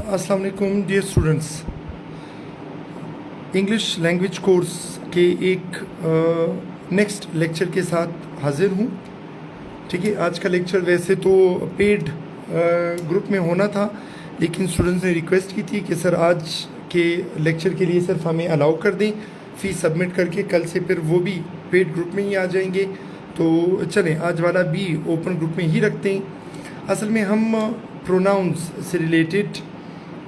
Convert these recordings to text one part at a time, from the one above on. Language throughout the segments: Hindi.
अस्सलाम वालेकुम dear students. English language course के एक नेक्स्ट लेक्चर के साथ हाजिर हूँ। ठीक है, आज का लेक्चर वैसे तो पेड ग्रुप में होना था, लेकिन स्टूडेंट्स ने रिक्वेस्ट की थी कि सर आज के लेक्चर के लिए सिर्फ हमें अलाउ कर दें फ़ीस सबमिट करके, कल से फिर वो भी पेड ग्रुप में ही आ जाएंगे। तो चलें आज वाला भी ओपन ग्रुप में ही रखते हैं। असल में हम प्रोनाउंस से रिलेटेड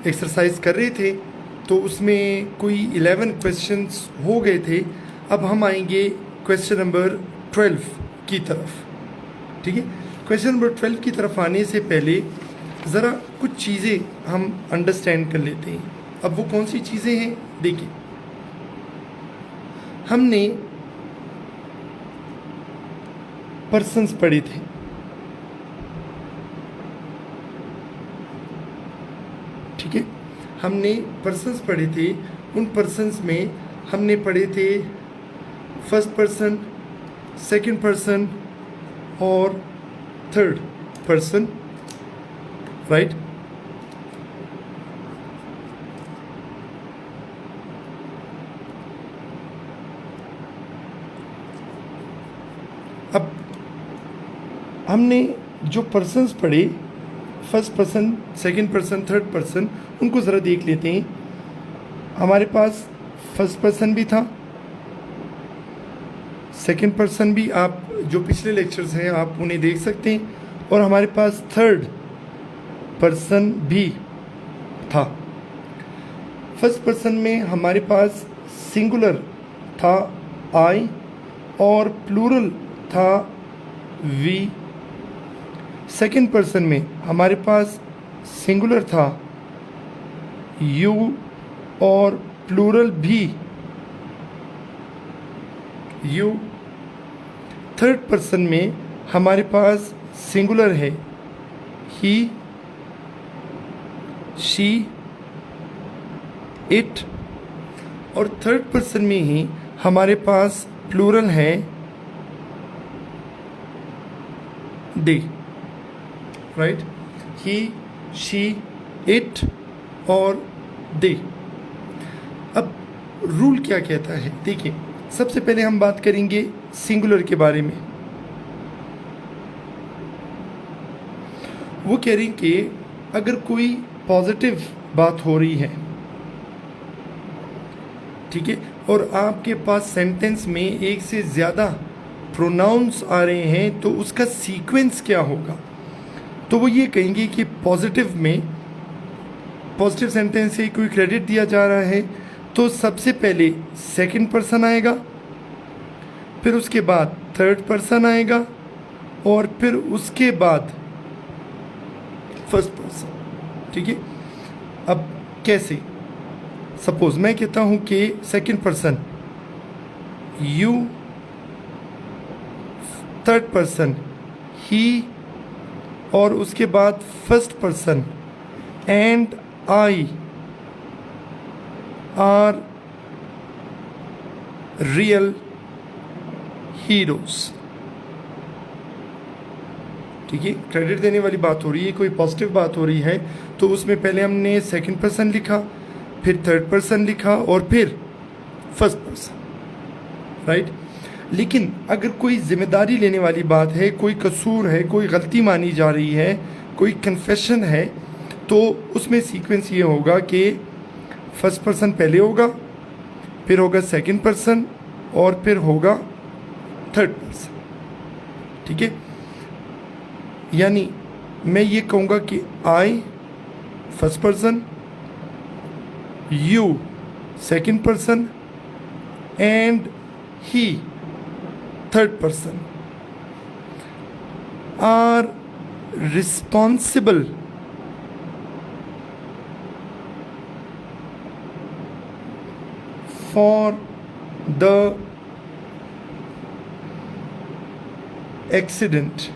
एक्सरसाइज कर रहे थे, तो उसमें कोई 11 क्वेश्चंस हो गए थे। अब हम आएंगे क्वेश्चन नंबर 12 की तरफ। ठीक है, क्वेश्चन नंबर 12 की तरफ आने से पहले ज़रा कुछ चीज़ें हम अंडरस्टैंड कर लेते हैं। अब वो कौन सी चीज़ें हैं, देखिए हमने पर्सन्स पढ़े थे। ठीक है, हमने पर्सन्स पढ़े थे। उन पर्सन्स में हमने पढ़े थे फर्स्ट पर्सन, सेकंड पर्सन और थर्ड पर्सन, राइट। अब हमने जो पर्सन्स पढ़े, first person, second person, third person, उनको ज़रा देख लेते हैं। हमारे पास फर्स्ट पर्सन भी था, सेकंड पर्सन भी, आप जो पिछले लेक्चर्स हैं आप उन्हें देख सकते हैं, और हमारे पास थर्ड पर्सन भी था। फर्स्ट पर्सन में हमारे पास सिंगुलर था आई और प्लूरल था वी। सेकंड पर्सन में हमारे पास सिंगुलर था यू और प्लूरल भी यू। थर्ड पर्सन में हमारे पास सिंगुलर है ही, शी, इट, और थर्ड पर्सन में ही हमारे पास प्लूरल है दे, राइट। ही, शी, इट और दे। अब रूल क्या कहता है, देखिए सबसे पहले हम बात करेंगे सिंगुलर के बारे में। वो कह रही कि अगर कोई पॉजिटिव बात हो रही है, ठीक है, और आपके पास सेंटेंस में एक से ज़्यादा प्रोनाउंस आ रहे हैं, तो उसका सीक्वेंस क्या होगा। तो वो ये कहेंगे कि पॉजिटिव में, पॉजिटिव सेंटेंस से कोई क्रेडिट दिया जा रहा है तो सबसे पहले सेकंड पर्सन आएगा, फिर उसके बाद थर्ड पर्सन आएगा, और फिर उसके बाद फर्स्ट पर्सन। ठीक है, अब कैसे, सपोज मैं कहता हूं कि second person you, third person he, और उसके बाद first person and I are real heroes. ठीक है, क्रेडिट देने वाली बात हो रही है, कोई पॉजिटिव बात हो रही है, तो उसमें पहले हमने सेकंड पर्सन लिखा, फिर थर्ड पर्सन लिखा और फिर फर्स्ट पर्सन, राइट। लेकिन अगर कोई जिम्मेदारी लेने वाली बात है, कोई कसूर है, कोई गलती मानी जा रही है, कोई कन्फेशन है, तो उसमें सीक्वेंस ये होगा कि फर्स्ट पर्सन पहले होगा, फिर होगा सेकंड पर्सन और फिर होगा थर्ड पर्सन। ठीक है, यानी मैं ये कहूँगा कि I first person, you second person and he third person are responsible for the accident।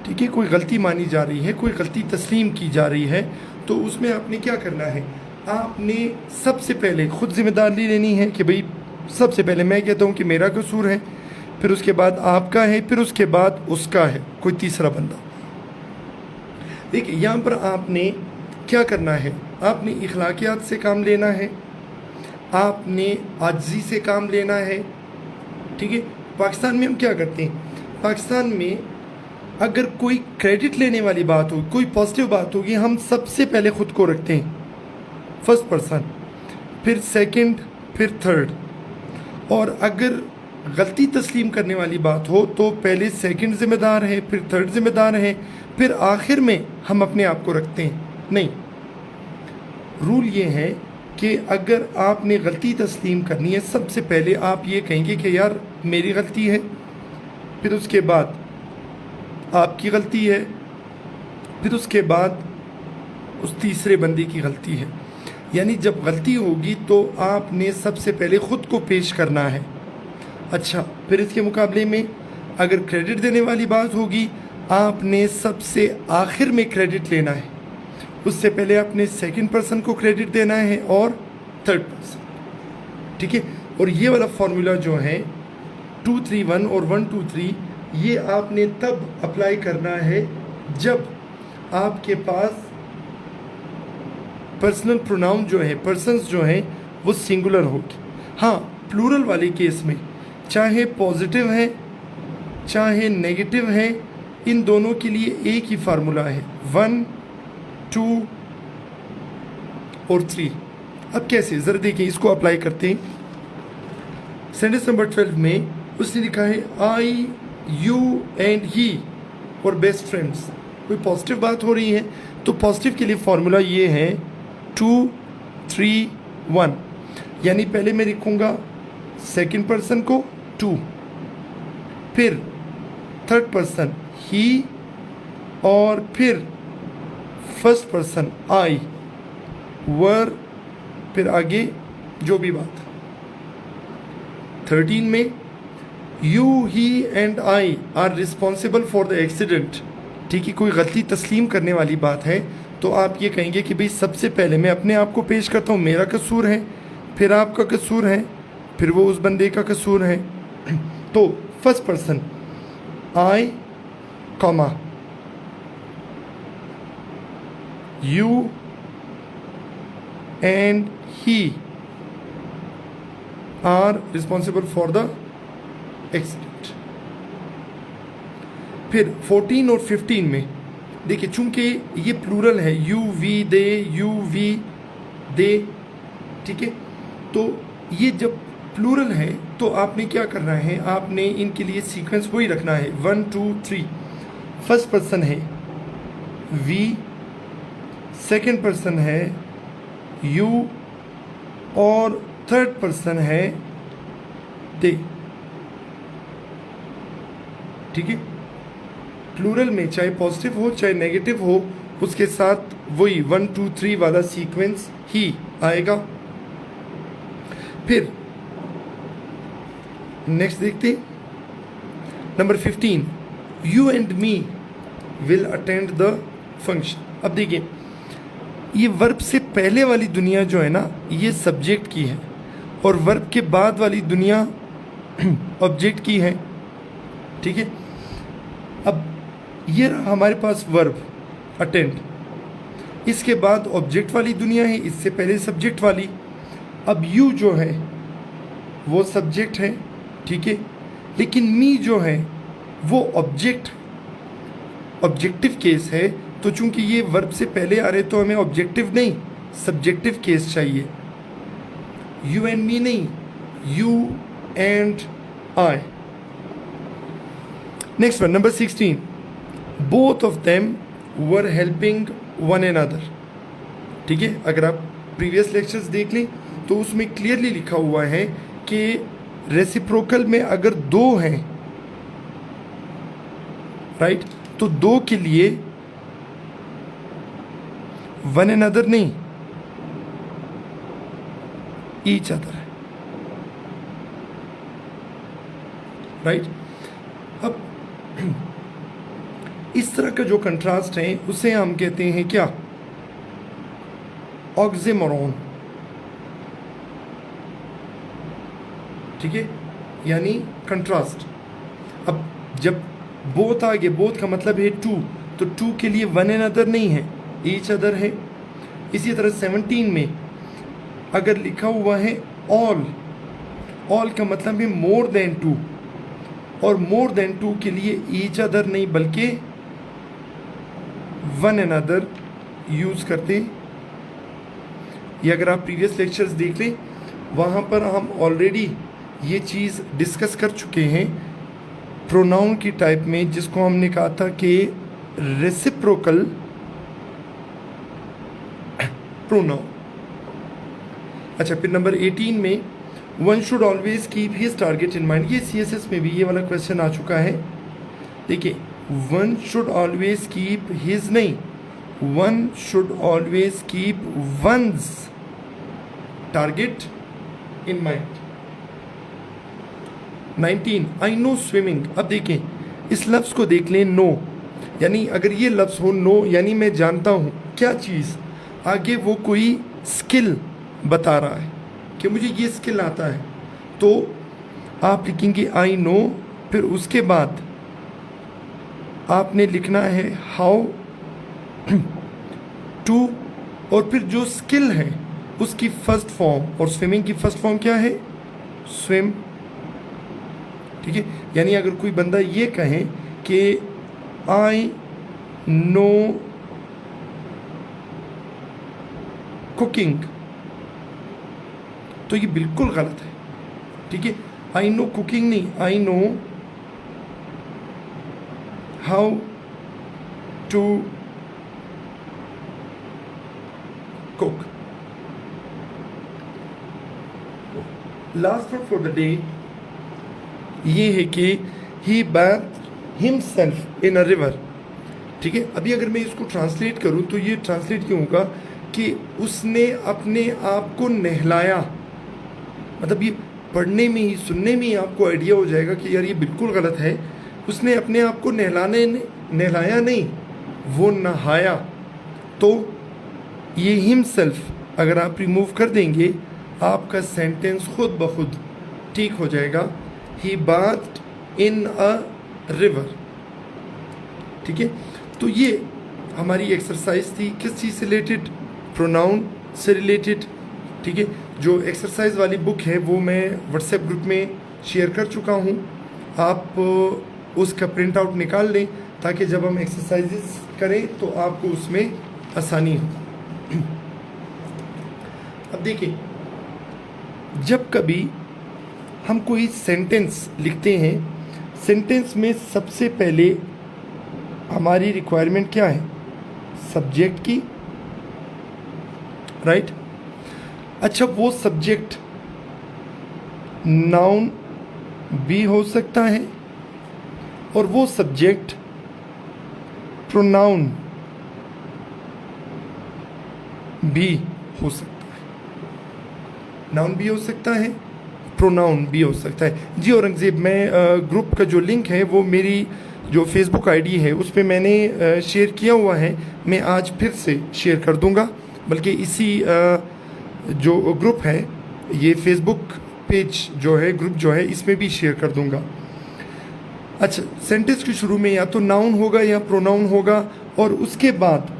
ठीक है, कोई गलती मानी जा रही है, कोई गलती तस्लीम की जा रही है, तो उसमें आपने क्या करना है, आपने सबसे पहले खुद जिम्मेदारी लेनी है कि भाई सबसे पहले मैं कहता हूँ कि मेरा कसूर है, फिर उसके बाद आपका है, फिर उसके बाद उसका है, कोई तीसरा बंदा। देखिए यहाँ पर आपने क्या करना है, आपने इखलाकियात से काम लेना है, आपने आजिज़ी से काम लेना है। ठीक है, पाकिस्तान में हम क्या करते हैं, पाकिस्तान में अगर कोई क्रेडिट लेने वाली बात हो, कोई पॉजिटिव बात होगी, हम सबसे पहले ख़ुद को रखते हैं फर्स्ट पर्सन, फिर सेकंड, फिर थर्ड। और अगर गलती तस्लीम करने वाली बात हो तो पहले सेकंड ज़िम्मेदार है, फिर थर्ड ज़िम्मेदार है, फिर आखिर में हम अपने आप को रखते हैं। नहीं, रूल ये है कि अगर आपने गलती तस्लीम करनी है, सबसे पहले आप ये कहेंगे कि यार मेरी गलती है, फिर उसके बाद आपकी गलती है, फिर उसके बाद उस तीसरे बंदे की गलती है। यानी जब गलती होगी तो आपने सबसे पहले ख़ुद को पेश करना है। अच्छा, फिर इसके मुकाबले में अगर क्रेडिट देने वाली बात होगी, आपने सबसे आखिर में क्रेडिट लेना है, उससे पहले आपने सेकंड पर्सन को क्रेडिट देना है और थर्ड पर्सन। ठीक है, और ये वाला फार्मूला जो है 2 3 1 और 1 2 3, ये आपने तब अप्लाई करना है जब आपके पास पर्सनल प्रोनाउन जो है, पर्सन्स जो हैं वो सिंगुलर होगी। हाँ, प्लूरल वाले केस में चाहे पॉजिटिव है चाहे नेगेटिव है, इन दोनों के लिए एक ही फार्मूला है, 1 2 और 3। अब कैसे, ज़रा देखिए, इसको अप्लाई करते हैं। सेंटेंस नंबर 12 में उसने लिखा है आई, यू एंड ही और बेस्ट फ्रेंड्स। कोई पॉजिटिव बात हो रही है तो पॉजिटिव के लिए फार्मूला ये है 2 3 1। यानी पहले मैं लिखूँगा सेकंड पर्सन को 2, फिर थर्ड पर्सन ही, और फिर फर्स्ट पर्सन आई, वर, फिर आगे जो भी बात। 13 में you, he and I are responsible for the accident. ठीक है, कोई गलती तस्लीम करने वाली बात है तो आप ये कहेंगे कि भाई सबसे पहले मैं अपने आप को पेश करता हूँ, मेरा कसूर है, फिर आपका कसूर है, फिर वो उस बंदे का कसूर है। तो first person I, comma, you and he are responsible for the accident. फिर 14 और 15 में देखिए, चूंकि ये प्लूरल है, you we they, you we they, ठीक है, तो ये जब प्लूरल है तो आपने क्या करना है, आपने इनके लिए सीक्वेंस वही रखना है 1 2 3। फर्स्ट पर्सन है वी, सेकंड पर्सन है यू और थर्ड पर्सन है दे। ठीक है, प्लूरल में चाहे पॉजिटिव हो चाहे नेगेटिव हो, उसके साथ वही 1 2 3 वाला सीक्वेंस ही आएगा। फिर नेक्स्ट देखते number 15, you and me will attend the function. अब देखिए, ये वर्ब से पहले वाली दुनिया जो है ना, ये सब्जेक्ट की है, और वर्ब के बाद वाली दुनिया ऑब्जेक्ट की है। ठीक है, अब ये रहा हमारे पास वर्ब अटेंड, इसके बाद ऑब्जेक्ट वाली दुनिया है, इससे पहले सब्जेक्ट वाली। अब यू जो है वो सब्जेक्ट है, ठीक है, लेकिन मी जो है वो ऑब्जेक्टिव केस है। तो चूंकि ये वर्ब से पहले आ रहे तो हमें ऑब्जेक्टिव नहीं सब्जेक्टिव केस चाहिए। यू एंड मी नहीं, you and I. Next one, number 16, both of them were helping one another. ठीक है, अगर आप प्रीवियस लेक्चर्स देख लें तो उसमें क्लियरली लिखा हुआ है कि रेसिप्रोकल में अगर दो हैं, राइट, तो दो के लिए वन एनदर नहीं, ईच अदर है, राइट। अब इस तरह का जो कंट्रास्ट है उसे हम कहते हैं क्या, ऑक्सिमोरॉन। ठीक है, यानी कंट्रास्ट। अब जब बोथ आ गए, बोथ का मतलब है टू, तो टू के लिए वन एनदर नहीं है, ईच अदर है। इसी तरह 17 में अगर लिखा हुआ है ऑल, ऑल का मतलब है मोर देन टू, और मोर देन टू के लिए ईच अदर नहीं बल्कि वन अनदर यूज़ करते हैं। ये अगर आप प्रीवियस लेक्चर्स देख लें, वहाँ पर हम ऑलरेडी ये चीज़ डिस्कस कर चुके हैं प्रोनाउन की टाइप में, जिसको हमने कहा था कि रेसिप्रोकल प्रोनाउन। अच्छा, फिर नंबर 18 में one should always keep his target in mind. ये CSS में भी ये वाला क्वेश्चन आ चुका है। देखिए, one should always keep his नहीं, one should always keep one's target in mind. 19 I know swimming. अब देखें, इस लफ्ज़ को देख लें, नो यानी अगर ये लफ्ज़ हो नो यानी मैं जानता हूँ क्या चीज़, आगे वो कोई स्किल बता रहा है कि मुझे ये स्किल आता है, तो आप लिखेंगे आई नो, फिर उसके बाद आपने लिखना है हाउ टू, और फिर जो स्किल है उसकी फर्स्ट फॉर्म, और स्विमिंग की फर्स्ट फॉर्म क्या है? स्विम। ठीक है, यानी अगर कोई बंदा ये कहे कि आई नो कुकिंग, तो ये बिल्कुल गलत है। ठीक है, आई नो कुकिंग नहीं, I know how to cook. Last word for the day ये है कि ही बैथ हिमसेल्फ इन अ रिवर। ठीक है, अभी अगर मैं इसको ट्रांसलेट करूं तो ये ट्रांसलेट क्यों होगा कि उसने अपने आप को नहलाया। मतलब ये पढ़ने में ही, सुनने में ही आपको आइडिया हो जाएगा कि यार ये बिल्कुल गलत है। उसने अपने आप को नहलाया नहीं, वो नहाया। तो ये हिमसेल्फ अगर आप रिमूव कर देंगे, आपका सेंटेंस खुद ब खुद ठीक हो जाएगा। ही बाथ इन अ रिवर। ठीक है, तो ये हमारी एक्सरसाइज थी, किस चीज़ से रिलेटेड? प्रोनाउन से रिलेटेड। ठीक है, जो एक्सरसाइज वाली बुक है वो मैं व्हाट्सएप ग्रुप में शेयर कर चुका हूँ। आप उसका प्रिंट आउट निकाल लें ताकि जब हम एक्सरसाइजेस करें तो आपको उसमें आसानी हो। अब देखिए, जब कभी हम कोई सेंटेंस लिखते हैं, सेंटेंस में सबसे पहले हमारी रिक्वायरमेंट क्या है? सब्जेक्ट की, राइट? अच्छा, वो सब्जेक्ट नाउन भी हो सकता है और वो सब्जेक्ट प्रोनाउन भी हो सकता है। नाउन भी हो सकता है, प्रोनाउन भी हो सकता है। जी औरंगज़ेब, मैं ग्रुप का जो लिंक है वो मेरी जो फेसबुक आईडी है उस पर मैंने शेयर किया हुआ है। मैं आज फिर से शेयर कर दूंगा, बल्कि इसी जो ग्रुप है, ये फेसबुक पेज जो है, ग्रुप जो है, इसमें भी शेयर कर दूंगा। अच्छा, सेंटेंस के शुरू में या तो नाउन होगा या प्रोनाउन होगा, और उसके बाद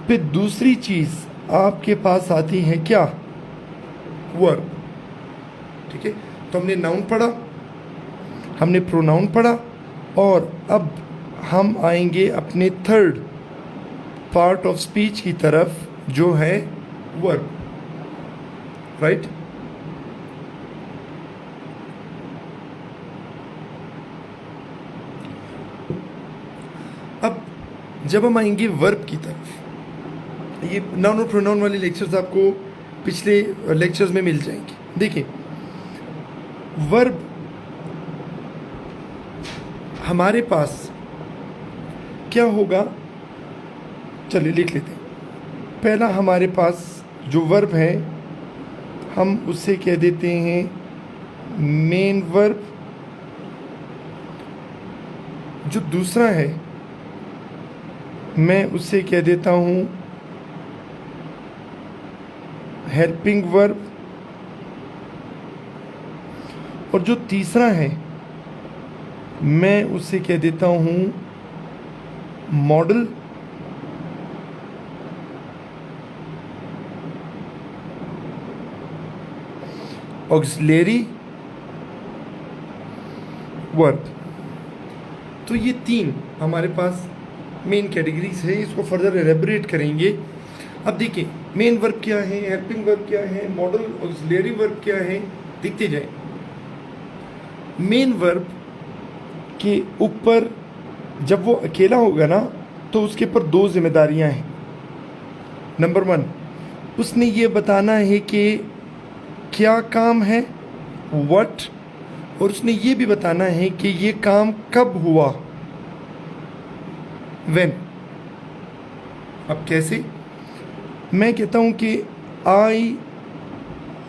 फिर दूसरी चीज़ आपके पास आती है क्या? वर्ब। ठीक है, तो हमने नाउन पढ़ा, हमने प्रोनाउन पढ़ा, और अब हम आएंगे अपने थर्ड पार्ट ऑफ स्पीच की तरफ जो है वर्ब, राइट? अब जब हम आएंगे वर्ब की तरफ, ये नाउन और प्रोनाउन वाले लेक्चर्स आपको पिछले लेक्चर्स में मिल जाएंगे। देखिए, वर्ब हमारे पास क्या होगा, चलिए लिख लेते हैं। पहला हमारे पास जो वर्ब है हम उसे कह देते हैं मेन वर्ब। जो दूसरा है मैं उसे कह देता हूँ हेल्पिंग वर्ब, और जो तीसरा है मैं उसे कह देता हूँ मॉडल, ऑक्सिलरी वर्ब। तो ये 3 हमारे पास मेन कैटेगरीज है, इसको फर्दर एलेबोरेट करेंगे। अब देखिए मेन वर्ब क्या है, हेल्पिंग वर्ब क्या है, मॉडल ऑक्सिलरी वर्ब क्या है, देखते जाए। मेन वर्ब के ऊपर जब वो अकेला होगा ना तो उसके ऊपर 2 जिम्मेदारियां हैं। नंबर 1, उसने ये बताना है कि क्या काम है, व्हाट, और उसने ये भी बताना है कि ये काम कब हुआ, व्हेन। अब कैसे? मैं कहता हूं कि I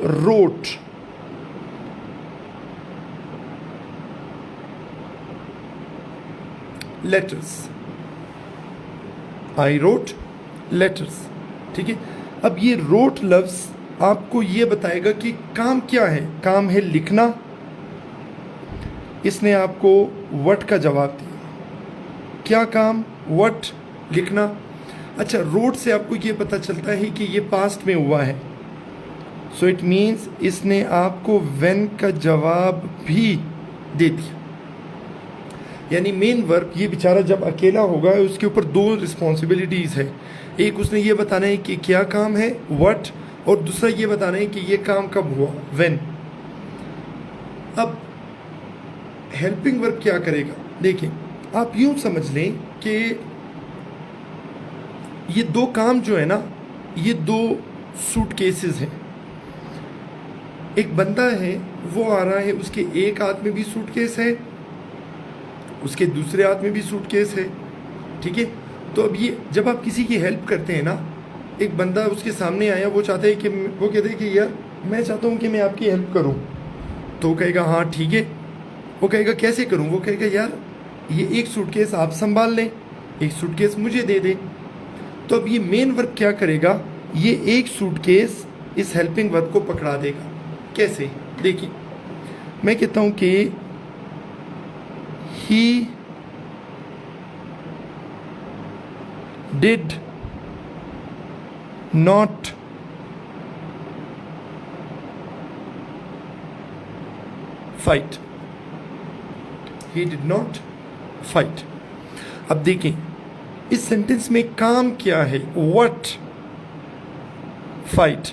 wrote letters, I wrote letters, ठीक है। अब ये रोट लफ्ज आपको ये बताएगा कि काम क्या है। काम है लिखना। इसने आपको व्हाट का जवाब दिया। क्या काम? व्हाट, लिखना। अच्छा, रोट से आपको ये पता चलता है कि ये पास्ट में हुआ है, सो इट मीन्स इसने आपको व्हेन का जवाब भी दे दिया। यानी मेन वर्ब ये बेचारा जब अकेला होगा उसके ऊपर 2 रिस्पॉन्सिबिलिटीज़ है। एक उसने ये बताना है कि क्या काम है, व्हाट, और दूसरा ये बताना है कि ये काम कब हुआ, व्हेन। अब हेल्पिंग वर्ब क्या करेगा? देखिए, आप यूं समझ लें कि ये 2 काम जो है ना, ये 2 सूटकेसेस हैं। एक बंदा है, वो आ रहा है, उसके एक हाथ में भी सूटकेस है, उसके दूसरे हाथ में भी सूटकेस है, ठीक है। तो अब ये जब आप किसी की हेल्प करते हैं ना, एक बंदा उसके सामने आया, वो चाहता है कि वो कहते हैं कि यार मैं चाहता हूँ कि मैं आपकी हेल्प करूँ, तो वो कहेगा हाँ ठीक है। वो कहेगा कैसे करूँ? वो कहेगा यार ये एक सूटकेस आप संभाल लें, एक सूटकेस मुझे दे दे। तो अब ये मेन वर्ब क्या करेगा? ये एक सूटकेस इस हेल्पिंग वर्ब को पकड़ा देगा। कैसे? देखिए, मैं कहता हूँ कि he did not fight, he did not fight. अब देखिए इस सेंटेंस में काम क्या है? What, fight.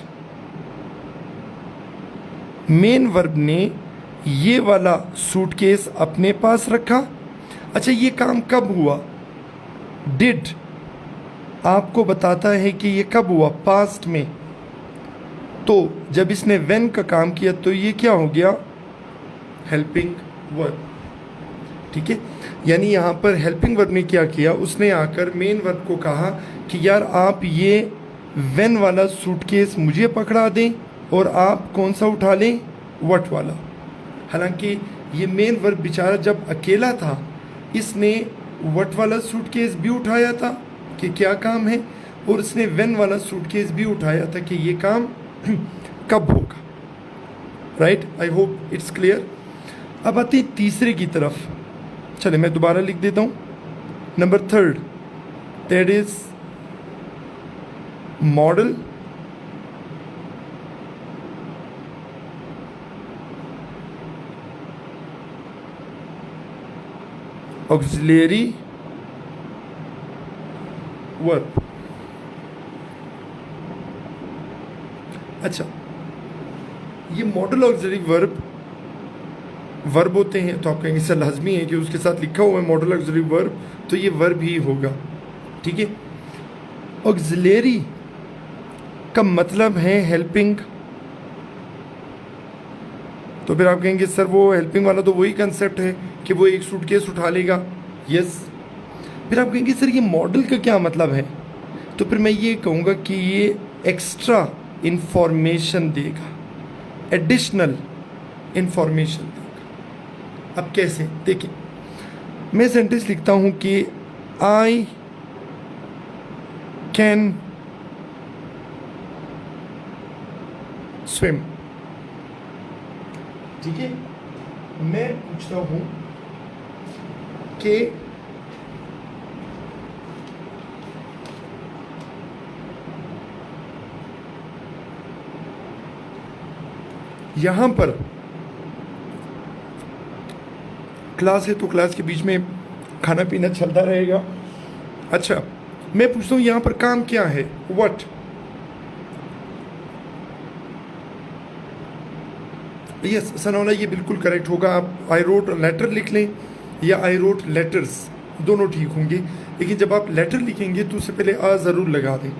मेन वर्ब ने ये वाला सूटकेस अपने पास रखा। अच्छा, ये काम कब हुआ? डिड आपको बताता है कि ये कब हुआ, पास्ट में। तो जब इसने व्हेन का काम किया तो ये क्या हो गया? हेल्पिंग वर्ब, ठीक है। यानी यहाँ पर हेल्पिंग वर्ब ने क्या किया? उसने आकर मेन वर्ब को कहा कि यार आप ये व्हेन वाला सूटकेस मुझे पकड़ा दें और आप कौन सा उठा लें? व्हाट वाला। हालांकि ये मेन वर्ब बेचारा जब अकेला था, इसने व्हाट वाला सूटकेस भी उठाया था कि क्या काम है, और इसने व्हेन वाला सूटकेस भी उठाया था कि ये काम कब होगा। Right, I hope it's clear. अब आते हैं तीसरे की तरफ। चले मैं दोबारा लिख देता हूँ। Number 3, that is model auxiliary verb. अच्छा, ये मॉडल ऑक्सिलरी वर्ब होते हैं तो आप कहेंगे सर लाजमी है कि उसके साथ लिखा हुआ है मॉडल ऑक्सिलरी वर्ब, तो ये वर्ब ही होगा, ठीक है। ऑक्सिलरी का मतलब है हेल्पिंग, तो फिर आप कहेंगे सर वो हेल्पिंग वाला तो वही कंसेप्ट है कि वो एक सूटकेस उठा लेगा। यस। फिर आप कहेंगे सर ये मॉडल का क्या मतलब है? तो फिर मैं ये कहूँगा कि ये एक्स्ट्रा इंफॉर्मेशन देगा, एडिशनल इंफॉर्मेशन देगा। अब कैसे? देखिए, मैं सेंटेंस लिखता हूँ कि आई कैन स्विम, ठीक है। मैं पूछता हूँ कि यहाँ पर क्लास है तो क्लास के बीच में खाना पीना चलता रहेगा। अच्छा, मैं पूछता हूँ यहाँ पर काम क्या है, व्हाट? यस सनौला, ये बिल्कुल करेक्ट होगा। आप आई रोट लेटर लिख लें या आई रोट लेटर्स, दोनों ठीक होंगे, लेकिन जब आप लेटर लिखेंगे तो उससे पहले आ ज़रूर लगा दें।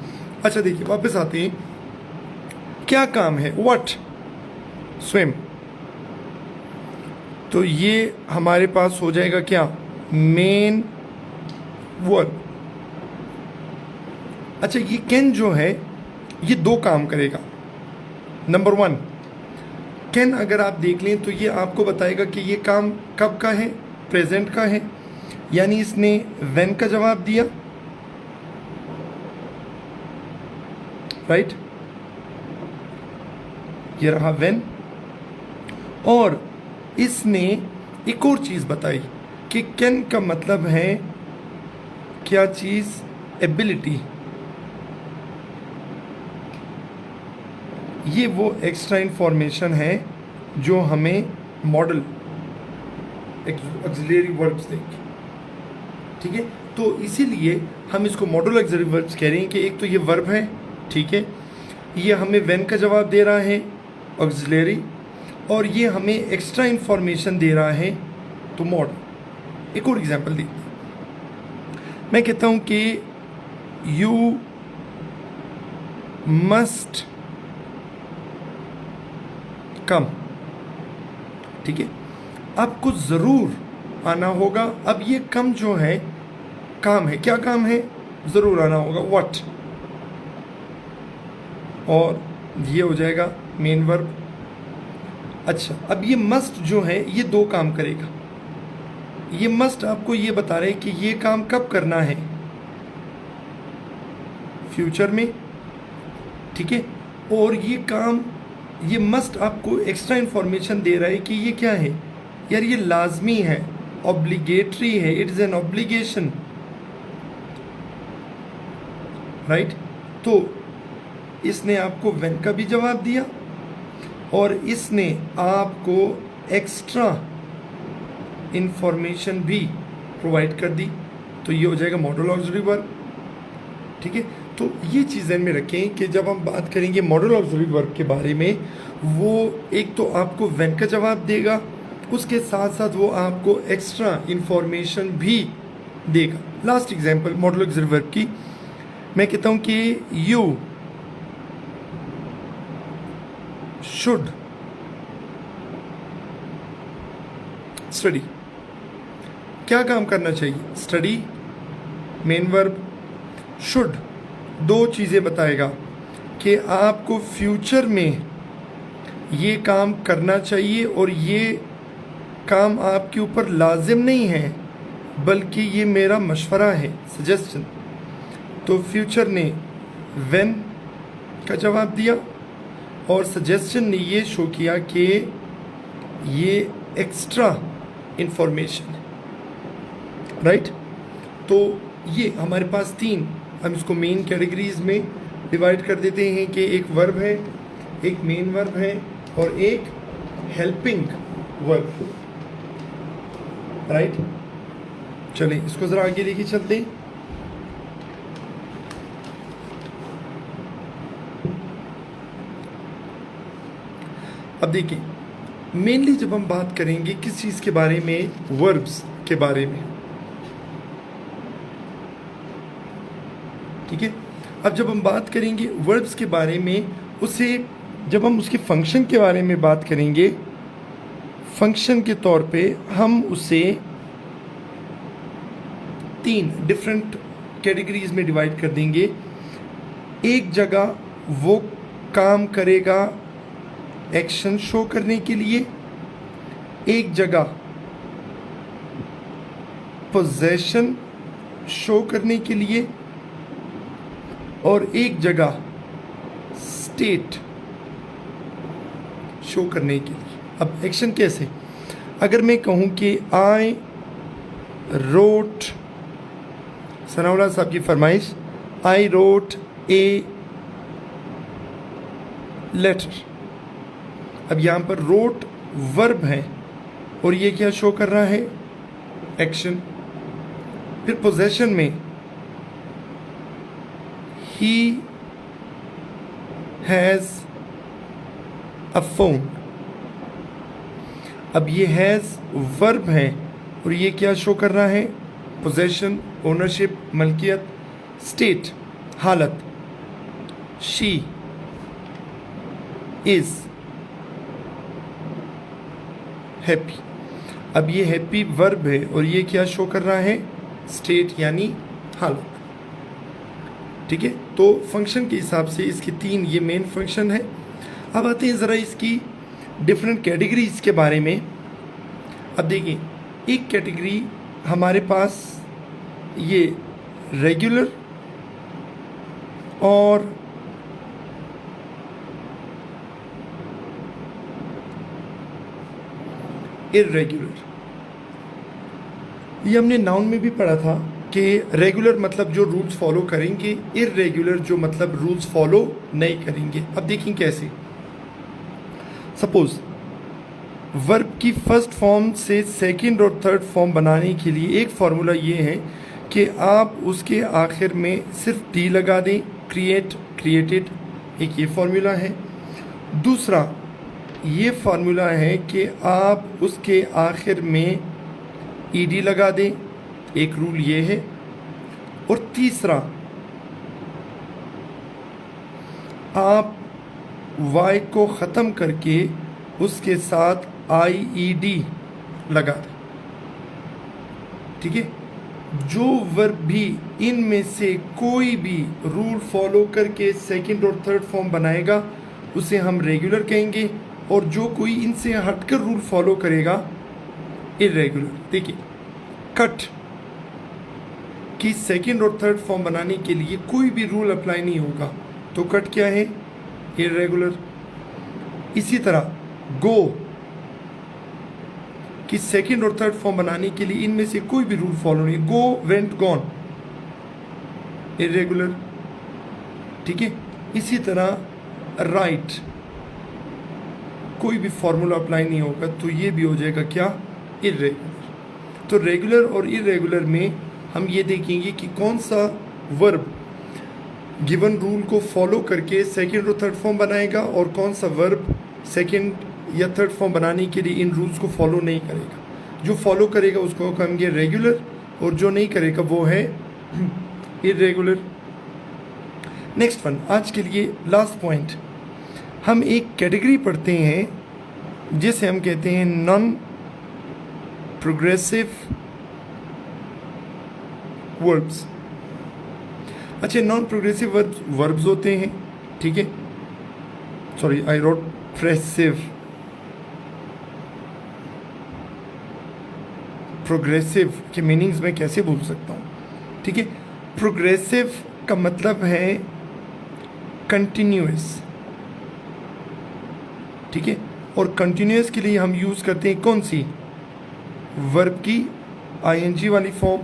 अच्छा देखिए, वापस आते हैं, क्या काम है, व्हाट? स्विम। तो ये हमारे पास हो जाएगा क्या, मेन वर्ब। अच्छा, ये कैन जो है ये दो काम करेगा। नंबर वन, कैन अगर आप देख लें तो ये आपको बताएगा कि ये काम कब का है, प्रेजेंट का है, यानी इसने व्हेन का जवाब दिया, राइट? ये रहा व्हेन। और इसने एक और चीज़ बताई कि कैन का मतलब है क्या चीज़, एबिलिटी। ये वो एक्स्ट्रा इंफॉर्मेशन है जो हमें मॉडल ऑक्सिलरी वर्ब्स देंगे, ठीक है? तो इसीलिए हम इसको मॉडल ऑक्सिलरी वर्ब्स कह रहे हैं कि एक तो ये वर्ब है, ठीक है, ये हमें व्हेन का जवाब दे रहा है ऑक्सिलरी, और ये हमें एक्स्ट्रा इंफॉर्मेशन दे रहा है तो मॉडल। एक और एग्जांपल देखते हैं, मैं कहता हूं कि यू मस्ट कम, ठीक है, आपको ज़रूर आना होगा। अब ये कम जो है काम है, क्या काम है, ज़रूर आना होगा, व्हाट? और ये हो जाएगा मेन वर्ब। अच्छा, अब ये मस्ट जो है ये दो काम करेगा। ये मस्ट आपको ये बता रहे हैं कि ये काम कब करना है, फ्यूचर में, ठीक है? और ये काम, ये मस्ट आपको एक्स्ट्रा इंफॉर्मेशन दे रहा है कि ये क्या है, यार ये लाजमी है, ऑब्लिगेटरी है, it is an obligation, right? तो इसने आपको व्हेन का भी जवाब दिया और इसने आपको एक्स्ट्रा इंफॉर्मेशन भी प्रोवाइड कर दी, तो ये हो जाएगा मॉडल ऑक्सिलरी वर्ब, ठीक है? तो ये चीज़ ध्यान में रखें कि जब हम बात करेंगे मॉडल ऑक्सिलरी वर्ब के बारे में, वो एक तो आपको व्हेन का जवाब देगा, उसके साथ साथ वो आपको एक्स्ट्रा इंफॉर्मेशन भी देगा। Last example model auxiliary verb की, मैं कहता हूँ कि यू शुड स्टडी, क्या काम करना चाहिए, स्टडी, मेन वर्ब। शुड दो चीज़ें बताएगा कि आपको फ्यूचर में ये काम करना चाहिए और ये काम आपके ऊपर लाजिम नहीं है, बल्कि ये मेरा मशवरा है, सजेशन। तो फ्यूचर ने व्हेन का जवाब दिया और सजेशन ने ये शो किया कि ये एक्स्ट्रा इंफॉर्मेशन है, राइट? तो ये हमारे पास तीन, हम इसको मेन कैटेगरीज में डिवाइड कर देते हैं कि एक वर्ब है, एक मेन वर्ब है और एक हेल्पिंग वर्ब, राइट? चलिए इसको ज़रा आगे लेके चलते हैं। अब देखिए, मेनली जब हम बात करेंगे किस चीज़ के बारे में, वर्ब्स के बारे में, ठीक है? अब जब हम बात करेंगे वर्ब्स के बारे में, उसे जब हम उसके फंक्शन के बारे में बात करेंगे, फंक्शन के तौर पे हम उसे तीन डिफरेंट कैटेगरीज में डिवाइड कर देंगे। एक जगह वो काम करेगा एक्शन शो करने के लिए, एक जगह पोजेशन शो करने के लिए, और एक जगह स्टेट शो करने के लिए। अब एक्शन कैसे, अगर मैं कहूँ कि आई रोट, सनाउल्लाह साहब की फरमाइश, आई रोट ए लेटर, अब यहाँ पर रोट वर्ब है और ये क्या शो कर रहा है, एक्शन। फिर पोजेशन में ही हैज़ अ फोन। अब ये हैज़ वर्ब है और ये क्या शो कर रहा है, पोजेशन, ओनरशिप, मलकियत, स्टेट, हालत। She is happy. अब ये हैप्पी वर्ब है और ये क्या शो कर रहा है, स्टेट यानी हालत। ठीक है, तो फंक्शन के हिसाब से इसके 3 ये मेन फंक्शन है। अब आते हैं ज़रा इसकी डिफरेंट कैटेगरीज के बारे में। अब देखिए, एक कैटेगरी हमारे पास ये रेगुलर और इर्रेगुलर। ये हमने नाउन में भी पढ़ा था कि रेगुलर मतलब जो रूल्स फॉलो करेंगे, इर्रेगुलर जो मतलब रूल्स फॉलो नहीं करेंगे। अब देखिए कैसे। सपोज वर्ब की फर्स्ट फॉर्म से सेकंड और थर्ड फॉर्म बनाने के लिए एक फार्मूला ये है कि आप उसके आखिर में सिर्फ टी लगा दें, क्रिएट, क्रिएटेड, एक ये फार्मूला है। दूसरा ये फार्मूला है कि आप उसके आखिर में ईडी लगा दें, एक रूल ये है। और तीसरा आप वाई को ख़त्म करके उसके साथ IED लगा दें। ठीक है, जो वर्ब भी इनमें से कोई भी रूल फॉलो करके सेकंड और थर्ड फॉर्म बनाएगा उसे हम रेगुलर कहेंगे, और जो कोई इनसे हटकर रूल फॉलो करेगा इर्रेगुलर। देखिए, कट की सेकंड और थर्ड फॉर्म बनाने के लिए कोई भी रूल अप्लाई नहीं होगा, तो कट क्या है, इर्रेगुलर। इसी तरह गो कि सेकंड और थर्ड फॉर्म बनाने के लिए इनमें से कोई भी रूल फॉलो नहीं, गो, वेंट, गॉन, इर्रेगुलर। ठीक है, इसी तरह राइट कोई भी फॉर्मूला अप्लाई नहीं होगा, तो ये भी हो जाएगा क्या, इर्रेगुलर। तो रेगुलर और इर्रेगुलर में हम ये देखेंगे कि कौन सा वर्ब गिवन रूल को फॉलो करके सेकंड और थर्ड फॉर्म बनाएगा और कौन सा वर्ब सेकंड या थर्ड फॉर्म बनाने के लिए इन रूल्स को फॉलो नहीं करेगा। जो फॉलो करेगा उसको कहेंगे रेगुलर और जो नहीं करेगा वो है इर्रेगुलर। नेक्स्ट वन, आज के लिए लास्ट पॉइंट, हम एक कैटेगरी पढ़ते हैं जिसे हम कहते हैं नॉन प्रोग्रेसिव वर्ब्स। अच्छा, नॉन प्रोग्रेसिव वर्ब्स होते हैं, ठीक है, सॉरी आई रोट प्रेसिव, प्रोग्रेसिव के मीनिंग्स में कैसे बोल सकता हूँ। ठीक है, प्रोग्रेसिव का मतलब है कंटिन्यूअस। ठीक है, और कंटिन्यूअस के लिए हम यूज़ करते हैं कौन सी, वर्ब की ING वाली फॉर्म।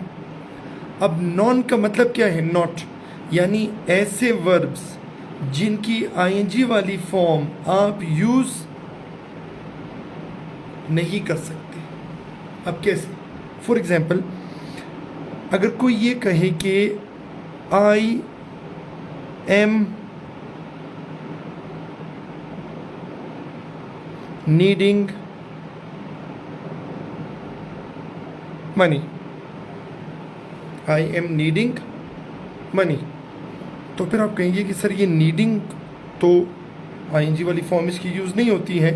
अब नॉन का मतलब क्या है, नॉट, यानी ऐसे वर्ब्स जिनकी ING वाली फॉर्म आप यूज़ नहीं कर सकते। अब कैसे, फॉर एग्जाम्पल अगर कोई ये कहे कि I am needing money, I am needing money, तो फिर आप कहेंगे कि सर ये नीडिंग तो ING वाली फॉर्म इसकी यूज़ नहीं होती है,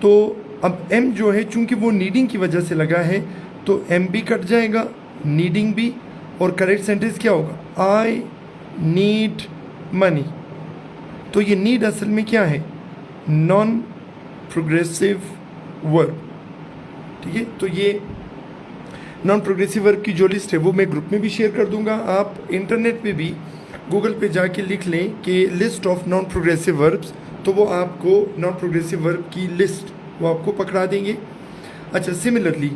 तो अब एम जो है चूंकि वो नीडिंग की वजह से लगा है तो एम भी कट जाएगा, नीडिंग भी, और करेक्ट सेंटेंस क्या होगा, आई नीड मनी। तो ये नीड असल में क्या है, नॉन प्रोग्रेसिव वर्ब। ठीक है, तो ये नॉन प्रोग्रेसिव वर्ब की जो लिस्ट है वो मैं ग्रुप में भी शेयर कर दूंगा। आप इंटरनेट पे भी गूगल पे जाके लिख लें कि list of non progressive verbs, तो वो आपको नॉन प्रोग्रेसिव वर्ब की लिस्ट वो आपको पकड़ा देंगे। अच्छा, similarly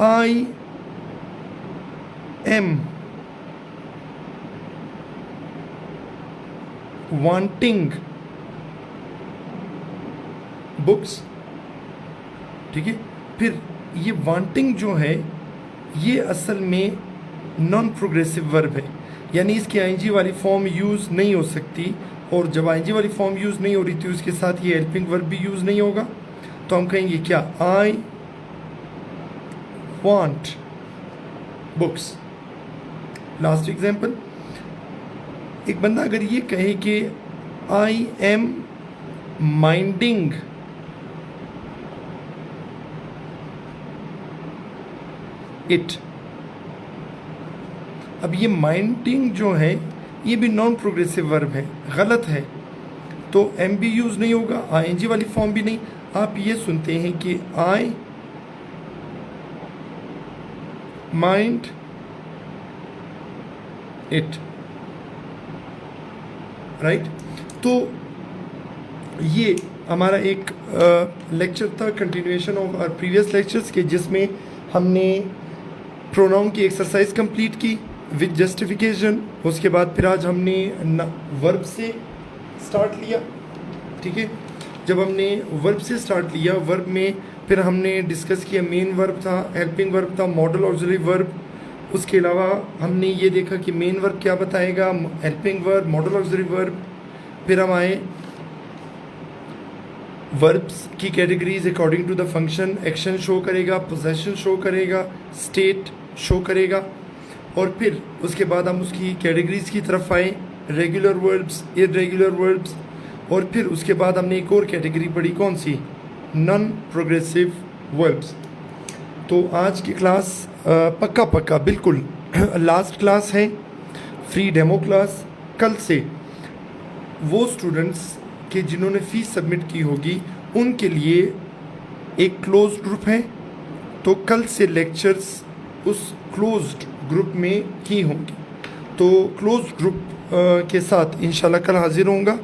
I am wanting books, ठीक है। फिर ये वांटिंग जो है ये असल में नॉन प्रोग्रेसिव वर्ब है, यानी इसकी आईएनजी वाली फॉर्म यूज़ नहीं हो सकती, और जब आईएनजी वाली फॉर्म यूज़ नहीं हो रही थी उसके साथ ये हेल्पिंग वर्ब भी यूज़ नहीं होगा, तो हम कहेंगे क्या, I want books. Last example, एक बंदा अगर ये कहे कि आई एम माइंडिंग इट, अब ये माइंडिंग जो है ये भी नॉन प्रोग्रेसिव वर्ब है, गलत है, तो एम भी यूज़ नहीं होगा, आईएनजी वाली फॉर्म भी नहीं। आप ये सुनते हैं कि आई माइंड इट, राइट। तो ये हमारा एक लेक्चर था, continuation of our previous lectures के, जिसमें हमने प्रोनाउन की एक्सरसाइज कंप्लीट की विद जस्टिफिकेशन। उसके बाद फिर आज हमने वर्ब से स्टार्ट लिया, ठीक है। जब हमने वर्ब से स्टार्ट लिया, वर्ब में फिर हमने डिस्कस किया मेन वर्ब था, हेल्पिंग वर्ब था, मॉडल ऑक्सिलरी वर्ब। उसके अलावा हमने ये देखा कि मेन वर्ब क्या बताएगा, helping verb, modal auxiliary verb. फिर हम आए वर्ब्स की categories according to the function, action show करेगा, पोजेशन शो करेगा, स्टेट शो करेगा, और फिर उसके बाद हम उसकी कैटेगरीज की तरफ आए, रेगुलर वर्ब्स, इर्रेगुलर वर्ब्स, और फिर उसके बाद हमने एक और कैटेगरी पढ़ी, कौन सी, नॉन प्रोग्रेसिव वर्ब्स। तो आज की क्लास पक्का बिल्कुल लास्ट क्लास है, फ्री डेमो क्लास। कल से वो स्टूडेंट्स के जिन्होंने फ़ीस सबमिट की होगी उनके लिए एक क्लोज्ड ग्रुप है, तो कल से लेक्चर्स उस क्लोज्ड ग्रुप में ही होंगे। तो क्लोज्ड ग्रुप के साथ इंशाल्लाह कल हाजिर होऊंगा।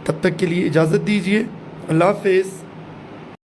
तब तक के लिए इजाज़त दीजिए। अल्लाह हाफ़िज़।